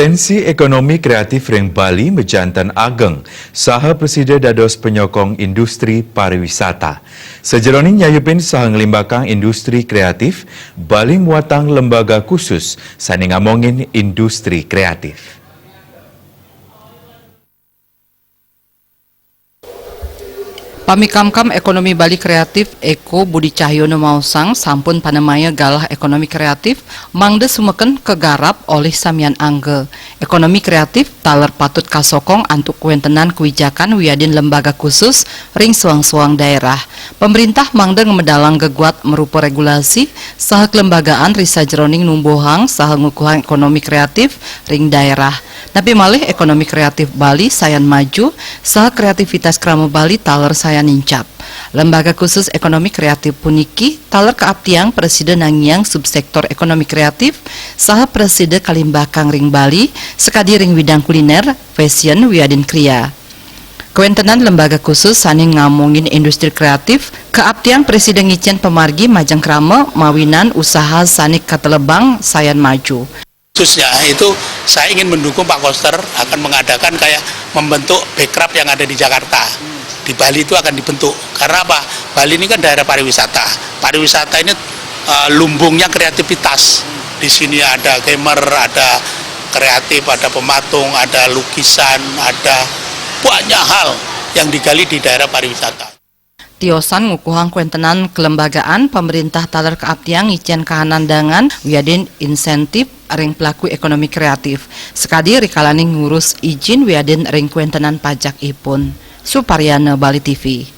Potensi ekonomi kreatif ring Bali mejantan ageng, saha Presiden dados penyokong industri pariwisata. Sejeroning nyayupin saha ngelimbakang industri kreatif, Bali muatang lembaga khusus sani ngamongin industri kreatif. Pamikamkam Ekonomi Bali Kreatif Eko Budi Cahyono Mausang sampun panemaya galah ekonomi kreatif mangde sumeken kegarap oleh samian angge. Ekonomi kreatif taler patut kasokong antuk kuentenan kebijakan wiadin lembaga khusus ring suang-suang daerah. Pemerintah mangde ngemedalang geguat merupa regulasi saha kelembagaan risa jeroning numbohang saha ngukuhang ekonomi kreatif ring daerah. Tapi malih ekonomi kreatif Bali sayan maju saha kreativitas krama Bali taler sayan nincap. Lembaga khusus ekonomi kreatif puniki taler keabtiang Presiden Nangiang subsektor ekonomi kreatif saha Presiden Kalimbakang ring Bali sekadi ring bidang kuliner, fashion, wiadin kriya. Kewentenan lembaga khusus sani ngamongin industri kreatif keabtiang Presiden Ngicen Pemargi Majang Krama mawinan usaha sani katelebang sayan maju. Khususnya itu saya ingin mendukung Pak Koster akan mengadakan kayak membentuk backcraft yang ada di Jakarta. Di Bali itu akan dibentuk. Karena apa? Bali ini kan daerah pariwisata. Pariwisata ini lumbungnya kreativitas. Di sini ada gamer, ada kreatif, ada pematung, ada lukisan, ada banyak hal yang digali di daerah pariwisata. Tiosan ngukuhang kuentenan kelembagaan pemerintah taler keabtiang ngicen kahanandangan wiadin insentif ring pelaku ekonomi kreatif. Sekadi rikalani ngurus izin wiadin ring kuentenan pajak ipun. Suparyana, Bali TV.